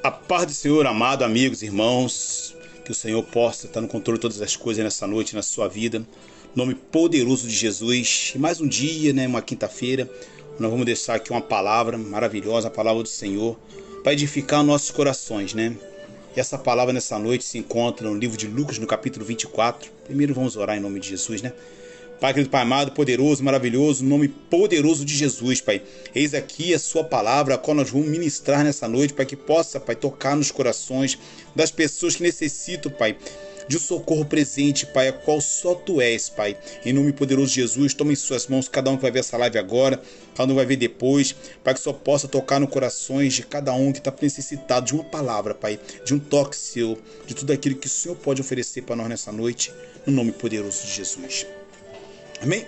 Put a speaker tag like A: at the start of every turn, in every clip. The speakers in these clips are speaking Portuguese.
A: A paz do Senhor, amado, amigos, irmãos, que o Senhor possa estar no controle de todas as coisas nessa noite, na sua vida, no nome poderoso de Jesus. E mais um dia, uma quinta-feira, nós vamos deixar aqui uma palavra maravilhosa, a palavra do Senhor, para edificar nossos corações, E essa palavra nessa noite se encontra no livro de Lucas, no capítulo 24. Primeiro vamos orar em nome de Jesus, Pai querido, Pai amado, poderoso, maravilhoso, no nome poderoso de Jesus, Pai. Eis aqui a sua palavra, a qual nós vamos ministrar nessa noite, Pai, que possa, Pai, tocar nos corações das pessoas que necessitam, Pai, de um socorro presente, Pai, a qual só Tu és, Pai. Em nome poderoso de Jesus, toma em suas mãos cada um que vai ver essa live agora, cada um vai ver depois, Pai, que só possa tocar nos corações de cada um que está necessitado de uma palavra, Pai, de um toque Seu, de tudo aquilo que o Senhor pode oferecer para nós nessa noite, no nome poderoso de Jesus. Amém?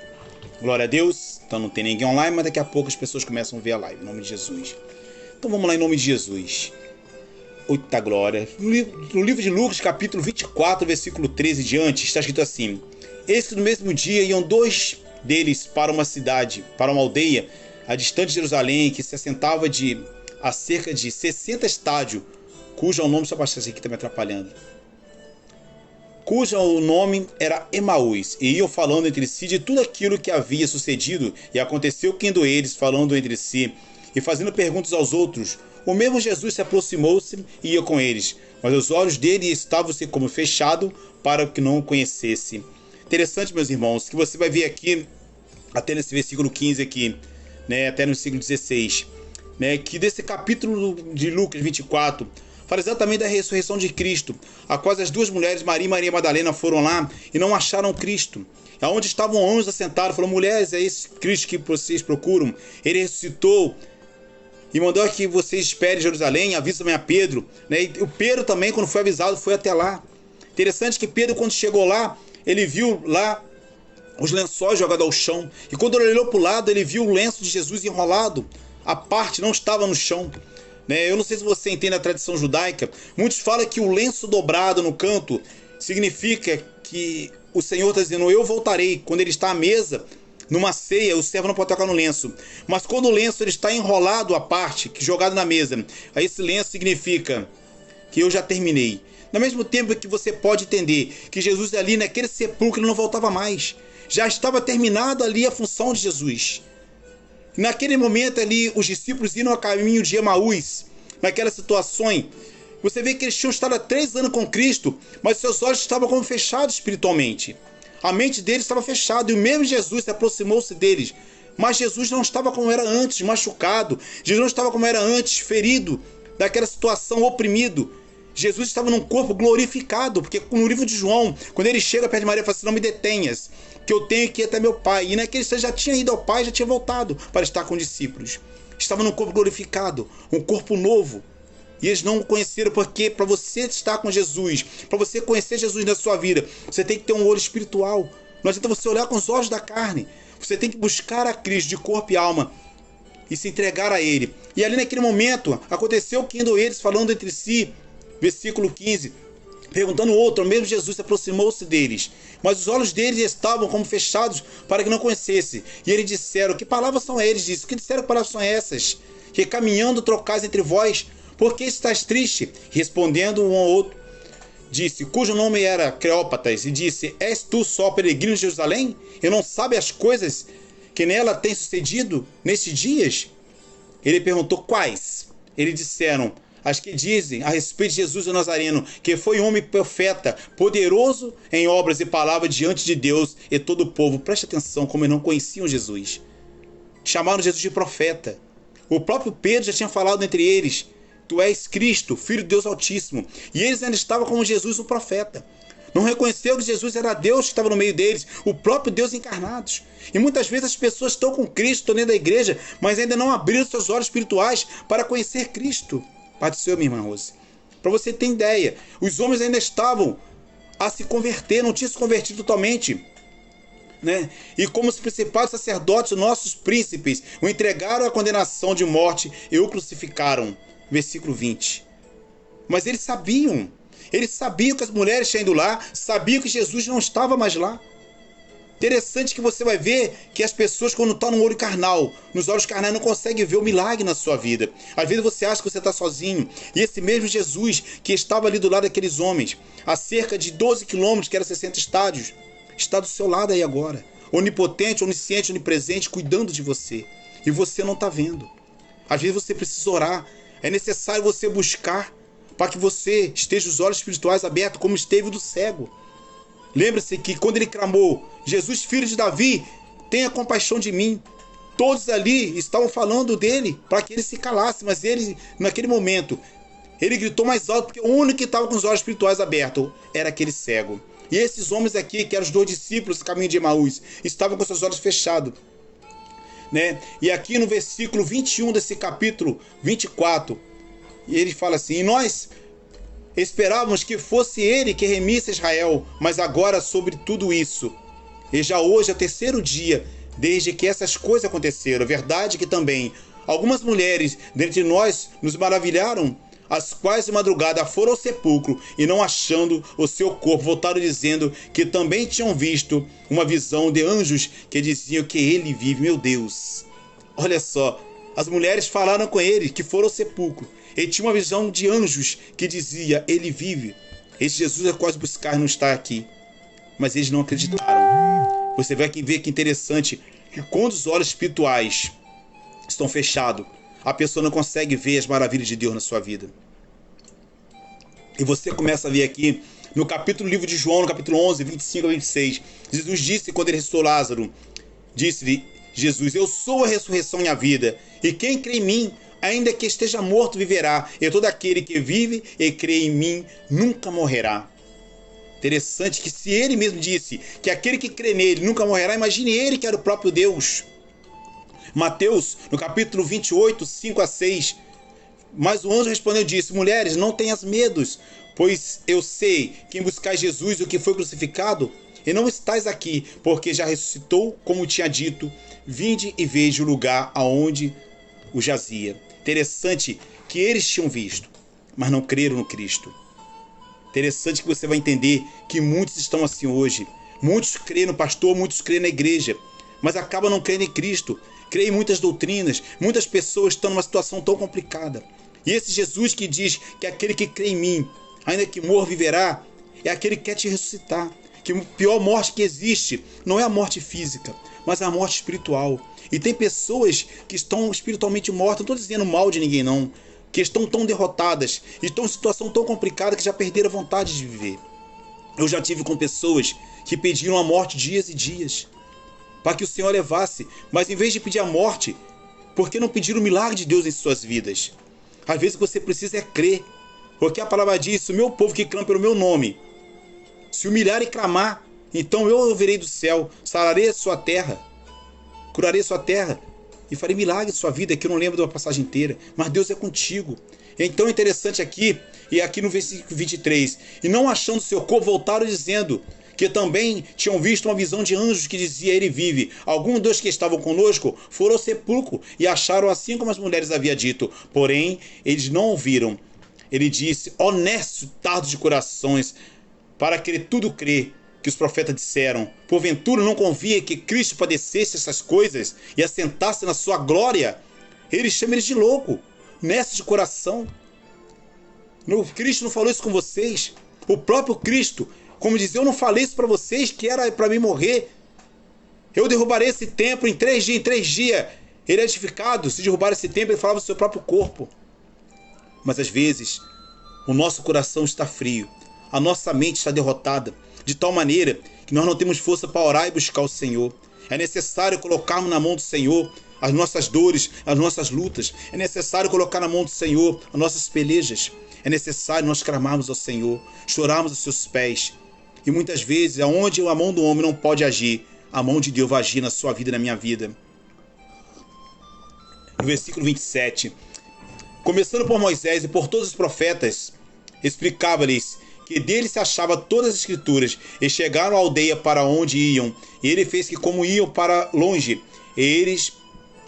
A: Glória a Deus. Então não tem ninguém online, mas daqui a pouco as pessoas começam a ver a live, em nome de Jesus. Então vamos lá em nome de Jesus. Eita glória. No livro de Lucas, capítulo 24, versículo 13 e diante, está escrito assim: Eis que no mesmo dia iam dois deles para uma cidade, para uma aldeia, a distante de Jerusalém, que se assentava a cerca de 60 estádios, cujo nome, só para aqui está me atrapalhando, cujo nome era Emaús, e iam falando entre si de tudo aquilo que havia sucedido, e aconteceu que indo eles, falando entre si, e fazendo perguntas aos outros, o mesmo Jesus se aproximou-se e ia com eles, mas os olhos dele estavam-se como fechados para que não o conhecesse. Interessante, meus irmãos, que você vai ver aqui, até nesse versículo 15 aqui, até no versículo 16, que desse capítulo de Lucas 24, fala exatamente da ressurreição de Cristo, a qual as duas mulheres, Maria e Maria Madalena, foram lá e não acharam Cristo. Aonde estavam anjos assentados, falaram: mulheres, é esse Cristo que vocês procuram. Ele ressuscitou e mandou que vocês esperem em Jerusalém, avisa também a Pedro. E o Pedro também, quando foi avisado, foi até lá. Interessante que Pedro, quando chegou lá, ele viu lá os lençóis jogados ao chão. E quando ele olhou para o lado, ele viu o lenço de Jesus enrolado. A parte não estava no chão. Eu não sei se você entende a tradição judaica. Muitos falam que o lenço dobrado no canto significa que o Senhor está dizendo: eu voltarei. Quando ele está à mesa, numa ceia, o servo não pode tocar no lenço. Mas quando o lenço ele está enrolado à parte, jogado na mesa, aí esse lenço significa que eu já terminei. No mesmo tempo que você pode entender que Jesus ali naquele sepulcro ele não voltava mais. Já estava terminada ali a função de Jesus. Naquele momento ali, os discípulos iam a caminho de Emaús, naquelas situações. Você vê que eles tinham estado há 3 anos com Cristo, mas seus olhos estavam como fechados espiritualmente. A mente deles estava fechada, e o mesmo Jesus se aproximou-se deles. Mas Jesus não estava como era antes, machucado. Jesus não estava como era antes, ferido, daquela situação, oprimido. Jesus estava num corpo glorificado, porque no livro de João, quando ele chega perto de Maria, ele fala assim: não me detenhas, que eu tenho que ir até meu Pai. E naquele instante já tinha ido ao Pai, já tinha voltado para estar com os discípulos. Estava num corpo glorificado, um corpo novo. E eles não o conheceram, porque para você estar com Jesus, para você conhecer Jesus na sua vida, você tem que ter um olho espiritual. Não adianta você olhar com os olhos da carne. Você tem que buscar a Cristo de corpo e alma e se entregar a Ele. E ali naquele momento, aconteceu que indo eles falando entre si, versículo 15, perguntando o outro, o mesmo Jesus se aproximou-se deles, mas os olhos deles estavam como fechados para que não conhecesse. E eles disseram: que palavras são eles? Disse: que disseram que palavras são essas? Que caminhando trocais entre vós, por que estás triste? Respondendo um ao outro, disse, cujo nome era Cleópatas, e disse: és tu só peregrino de Jerusalém? E não sabe as coisas que nela têm sucedido nestes dias? Ele perguntou: quais? Eles disseram: as que dizem a respeito de Jesus o Nazareno, que foi homem profeta, poderoso em obras e palavras diante de Deus e todo o povo. Preste atenção, como eles não conheciam Jesus. Chamaram Jesus de profeta. O próprio Pedro já tinha falado entre eles: tu és Cristo, Filho de Deus Altíssimo. E eles ainda estavam como Jesus, o profeta. Não reconheceu que Jesus era Deus que estava no meio deles, o próprio Deus encarnado. E muitas vezes as pessoas estão com Cristo, estão dentro da igreja, mas ainda não abriram seus olhos espirituais para conhecer Cristo. Pai do Senhor, minha irmã Rose. Para você ter ideia, os homens ainda estavam a se converter, não tinham se convertido totalmente. né? E como os principais sacerdotes, nossos príncipes, o entregaram à condenação de morte e o crucificaram. Versículo 20. Mas eles sabiam que as mulheres tinham ido lá, sabiam que Jesus não estava mais lá. Interessante que você vai ver que as pessoas, quando estão no olho carnal, nos olhos carnais, não conseguem ver o milagre na sua vida. Às vezes você acha que você está sozinho. E esse mesmo Jesus que estava ali do lado daqueles homens, a cerca de 12 quilômetros, que era 60 estádios, está do seu lado aí agora. Onipotente, onisciente, onipresente, cuidando de você. E você não está vendo. Às vezes você precisa orar. É necessário você buscar para que você esteja os olhos espirituais abertos, como esteve o do cego. Lembre-se que quando ele clamou, Jesus, filho de Davi, tenha compaixão de mim. Todos ali estavam falando dele para que ele se calasse, mas ele, naquele momento, ele gritou mais alto, porque o único que estava com os olhos espirituais abertos era aquele cego. E esses homens aqui, que eram os 2 discípulos do caminho de Emaús, estavam com seus olhos fechados, né? E aqui no versículo 21 desse capítulo 24, ele fala assim: e nós esperávamos que fosse ele que remisse Israel, mas agora sobre tudo isso. E já hoje é o 3º dia desde que essas coisas aconteceram. Verdade que também algumas mulheres dentre nós nos maravilharam, as quais de madrugada foram ao sepulcro e não achando o seu corpo, voltaram dizendo que também tinham visto uma visão de anjos que diziam que ele vive. Meu Deus, olha só, as mulheres falaram com ele que foram ao sepulcro. Ele tinha uma visão de anjos que dizia, ele vive. Esse Jesus é quase buscar não está aqui. Mas eles não acreditaram. Você vai ver que interessante que quando os olhos espirituais estão fechados, a pessoa não consegue ver as maravilhas de Deus na sua vida. E você começa a ver aqui no capítulo livro de João, no capítulo 11, 25 a 26. Jesus disse quando ele ressuscitou Lázaro, disse-lhe Jesus, eu sou a ressurreição e a vida. E quem crê em mim, ainda que esteja morto, viverá. E todo aquele que vive e crê em mim nunca morrerá. Interessante que se ele mesmo disse que aquele que crê nele nunca morrerá, imagine ele que era o próprio Deus. Mateus, no capítulo 28, 5 a 6. Mas o anjo respondeu e disse, mulheres, não tenhas medos, pois eu sei que em buscar Jesus, o que foi crucificado, e não estáis aqui, porque já ressuscitou, como tinha dito. Vinde e veja o lugar aonde o jazia. Interessante que eles tinham visto, mas não creram no Cristo. Interessante que você vai entender que muitos estão assim hoje. Muitos creem no pastor, muitos creem na igreja, mas acabam não crendo em Cristo. Creem em muitas doutrinas. Muitas pessoas estão numa situação tão complicada. E esse Jesus que diz que aquele que crê em mim, ainda que morra, viverá, é aquele que quer te ressuscitar. Que a pior morte que existe não é a morte física, mas a morte espiritual. E tem pessoas que estão espiritualmente mortas, não estou dizendo mal de ninguém não, que estão tão derrotadas, e estão em situação tão complicada que já perderam a vontade de viver. Eu já tive com pessoas que pediram a morte dias e dias, para que o Senhor levasse, mas em vez de pedir a morte, por que não pedir o milagre de Deus em suas vidas? Às vezes o que você precisa é crer, porque a palavra diz, o meu povo que clama pelo meu nome, se humilhar e clamar, então eu ouvirei do céu, sararei a sua terra, curarei a sua terra, e farei milagre em sua vida, que eu não lembro da passagem inteira, mas Deus é contigo. Então é interessante aqui, e aqui no versículo 23, e não achando seu corpo, voltaram dizendo que também tinham visto uma visão de anjos que dizia, ele vive. Alguns dos que estavam conosco foram ao sepulcro e acharam assim como as mulheres haviam dito, porém eles não ouviram. Ele disse, honesto, tardo de corações, para que tudo crê que os profetas disseram, porventura não convia que Cristo padecesse essas coisas e assentasse na sua glória? Ele chama eles de louco, honesto de coração. Cristo não falou isso com vocês? O próprio Cristo, como dizia, eu não falei isso para vocês, que era para mim morrer. Eu derrubarei esse templo em 3 dias, em 3 dias. Ele é edificado, se derrubar esse templo, ele falava do seu próprio corpo. Mas às vezes, o nosso coração está frio, a nossa mente está derrotada, de tal maneira que nós não temos força para orar e buscar o Senhor. É necessário colocarmos na mão do Senhor as nossas dores, as nossas lutas. É necessário colocar na mão do Senhor as nossas pelejas. É necessário nós clamarmos ao Senhor, chorarmos aos seus pés. E muitas vezes, aonde a mão do homem não pode agir, a mão de Deus vai agir na sua vida e na minha vida. No versículo 27, começando por Moisés e por todos os profetas, explicava-lhes que dele se achava todas as escrituras, e chegaram à aldeia para onde iam. E ele fez que, como iam para longe, eles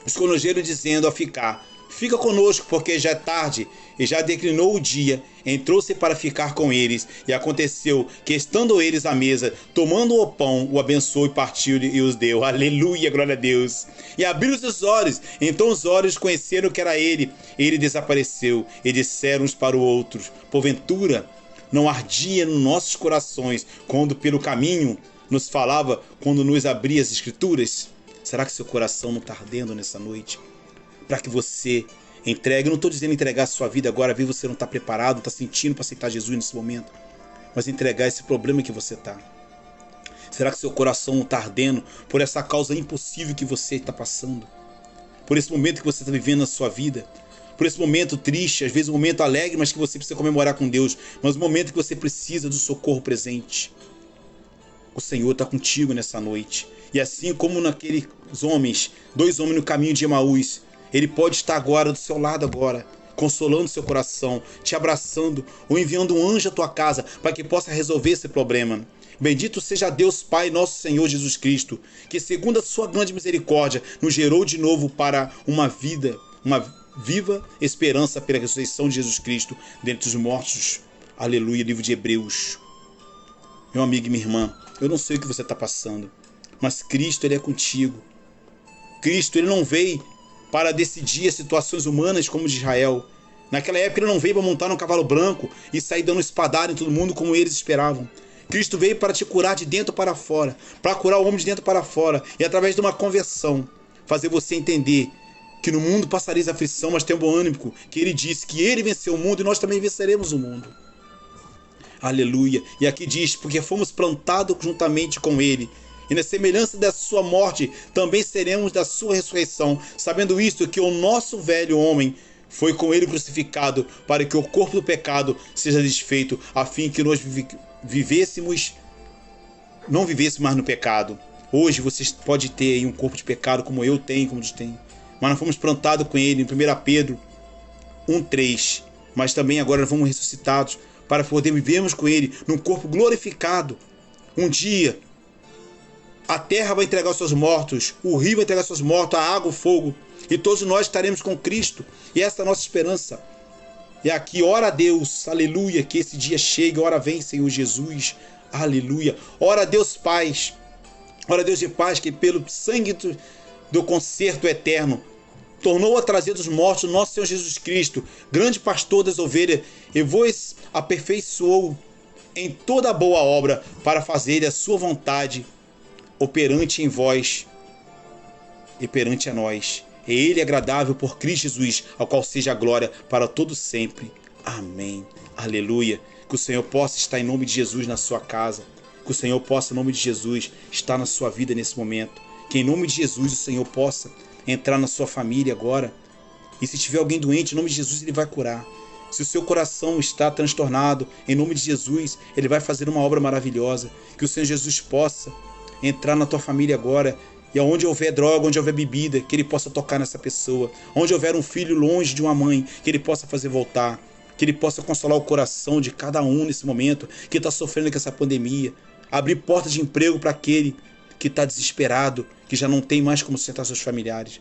A: os constrangeram, dizendo a ficar: fica conosco, porque já é tarde, e já declinou o dia. Entrou-se para ficar com eles, e aconteceu que, estando eles à mesa, tomando o pão, o abençoou e partiu e os deu. Aleluia, glória a Deus. E abriram os olhos, então os olhos conheceram que era ele. Ele desapareceu, e disseram uns para os outros: porventura não ardia nos nossos corações quando pelo caminho nos falava, quando nos abria as escrituras? Será que seu coração não está ardendo nessa noite? Para que você entregue, eu não estou dizendo entregar a sua vida agora, ver você não está preparado, não está sentindo para aceitar Jesus nesse momento, mas entregar esse problema que você está. Será que seu coração não está ardendo por essa causa impossível que você está passando? Por esse momento que você está vivendo na sua vida? Por esse momento triste, às vezes um momento alegre, mas que você precisa comemorar com Deus, mas um momento que você precisa do socorro presente. O Senhor está contigo nessa noite. E assim como naqueles homens, 2 homens no caminho de Emaús, Ele pode estar agora do seu lado agora, consolando seu coração, te abraçando, ou enviando um anjo à tua casa para que possa resolver esse problema. Bendito seja Deus Pai, nosso Senhor Jesus Cristo, que segundo a sua grande misericórdia, nos gerou de novo para uma vida, uma viva esperança pela ressurreição de Jesus Cristo dentre os mortos. Aleluia, livro de Hebreus. Meu amigo e minha irmã, eu não sei o que você está passando, mas Cristo, Ele é contigo. Cristo, Ele não veio para decidir as situações humanas como de Israel. Naquela época, Ele não veio para montar num cavalo branco e sair dando espadada em todo mundo como eles esperavam. Cristo veio para te curar de dentro para fora, para curar o homem de dentro para fora, e através de uma conversão, fazer você entender que no mundo passareis aflição, mas tem um bom ânimo, que Ele disse que Ele venceu o mundo e nós também venceremos o mundo. Aleluia. E aqui diz: porque fomos plantados juntamente com Ele, e na semelhança da sua morte, também seremos da sua ressurreição, sabendo isto, que o nosso velho homem foi com Ele crucificado, para que o corpo do pecado seja desfeito, a fim que nós não vivêssemos mais no pecado. Hoje você pode ter aí um corpo de pecado, como eu tenho, como eles têm, mas nós fomos plantados com Ele, em 1 Pedro 1,3. Mas também agora nós fomos ressuscitados para poder vivermos com Ele num corpo glorificado. Um dia a terra vai entregar os seus mortos, o rio vai entregar os seus mortos, a água, o fogo, e todos nós estaremos com Cristo. E essa é a nossa esperança. E aqui, ora a Deus, aleluia, que esse dia chegue, ora vem, Senhor Jesus, aleluia. Ora a Deus Pai, ora a Deus de paz, que pelo sangue do concerto eterno tornou a trazer dos mortos o nosso Senhor Jesus Cristo, grande pastor das ovelhas, e vos aperfeiçoou em toda boa obra para fazer a sua vontade, operante em vós e perante a nós. É Ele agradável por Cristo Jesus, ao qual seja a glória para todo sempre. Amém. Aleluia. Que o Senhor possa estar em nome de Jesus na sua casa. Que o Senhor possa, em nome de Jesus, estar na sua vida nesse momento. Que em nome de Jesus o Senhor possa entrar na sua família agora. E se tiver alguém doente, em nome de Jesus Ele vai curar. Se o seu coração está transtornado, em nome de Jesus Ele vai fazer uma obra maravilhosa. Que o Senhor Jesus possa entrar na tua família agora. E onde houver droga, onde houver bebida, que Ele possa tocar nessa pessoa. Onde houver um filho longe de uma mãe, que Ele possa fazer voltar. Que Ele possa consolar o coração de cada um nesse momento que está sofrendo com essa pandemia. Abrir portas de emprego para aquele que está desesperado, que já não tem mais como sustentar seus familiares.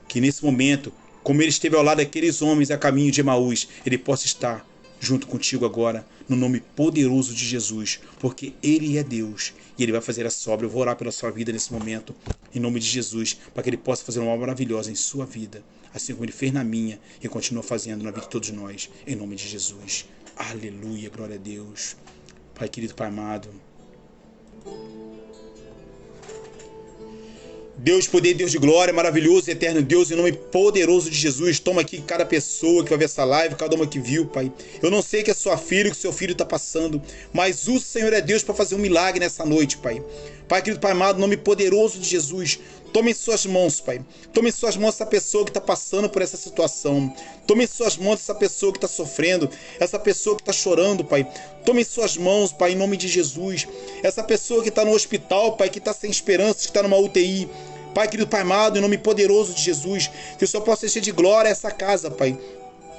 A: Que nesse momento, como Ele esteve ao lado daqueles homens a caminho de Emaús, Ele possa estar junto contigo agora, no nome poderoso de Jesus, porque Ele é Deus e Ele vai fazer essa obra. Eu vou orar pela sua vida nesse momento, em nome de Jesus, para que Ele possa fazer uma obra maravilhosa em sua vida, assim como Ele fez na minha e continua fazendo na vida de todos nós, em nome de Jesus. Aleluia, glória a Deus. Pai querido, Pai amado, Deus de poder, Deus de glória, maravilhoso e eterno Deus, em nome poderoso de Jesus, toma aqui cada pessoa que vai ver essa live, cada uma que viu, Pai. Eu não sei que é sua filha, que o seu filho está passando, mas o Senhor é Deus para fazer um milagre nessa noite, Pai. Pai querido, Pai amado, em nome poderoso de Jesus, tome em suas mãos, Pai. Tome em suas mãos essa pessoa que está passando por essa situação. Tome em suas mãos essa pessoa que está sofrendo, essa pessoa que está chorando, Pai. Tome em suas mãos, Pai, em nome de Jesus. Essa pessoa que está no hospital, Pai, que está sem esperança, que está numa UTI. Pai querido, Pai amado, em nome poderoso de Jesus, que o Senhor possa encher de glória essa casa, Pai.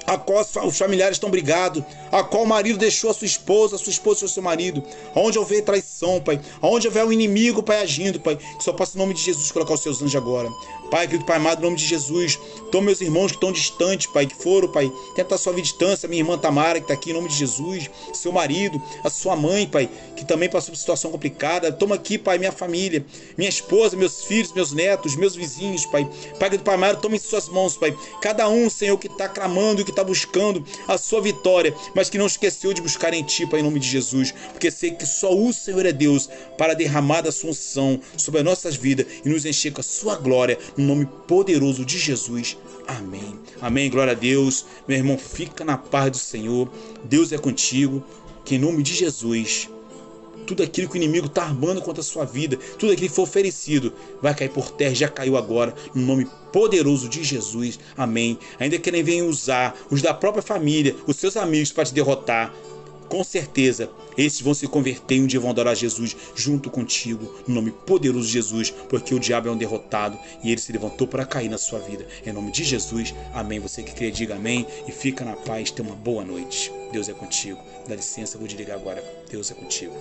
A: a qual os familiares estão brigados, a qual o marido deixou a sua esposa deixou seu marido, aonde houver traição, Pai, aonde houver um inimigo, Pai, agindo, Pai, que só possa em nome de Jesus colocar os seus anjos agora. Pai, querido Pai amado, em nome de Jesus, toma meus irmãos que estão distantes, Pai, que foram, Pai, tentar a sua vida distância, minha irmã Tamara, que está aqui, em nome de Jesus, seu marido, a sua mãe, Pai, que também passou por situação complicada, toma aqui, Pai, minha família, minha esposa, meus filhos, meus netos, meus vizinhos, Pai, Pai, querido Pai amado, toma em suas mãos, Pai, cada um, Senhor, que está clamando, que está buscando a sua vitória, mas que não esqueceu de buscar em Ti, Pai, em nome de Jesus, porque sei que só o Senhor é Deus para derramar da sua unção sobre as nossas vidas e nos encher com a sua glória, no nome poderoso de Jesus. Amém. Amém. Glória a Deus. Meu irmão, fica na paz do Senhor. Deus é contigo. Que em nome de Jesus, tudo aquilo que o inimigo está armando contra a sua vida, tudo aquilo que for oferecido, vai cair por terra, já caiu agora, no nome poderoso de Jesus. Amém. Ainda que ele venha usar os da própria família, os seus amigos para te derrotar, com certeza, esses vão se converter e um dia vão adorar Jesus junto contigo, no nome poderoso de Jesus, porque o diabo é um derrotado e ele se levantou para cair na sua vida. Em nome de Jesus, amém. Você que crê, diga amém e fica na paz. Tenha uma boa noite. Deus é contigo. Dá licença, eu vou desligar agora. Deus é contigo.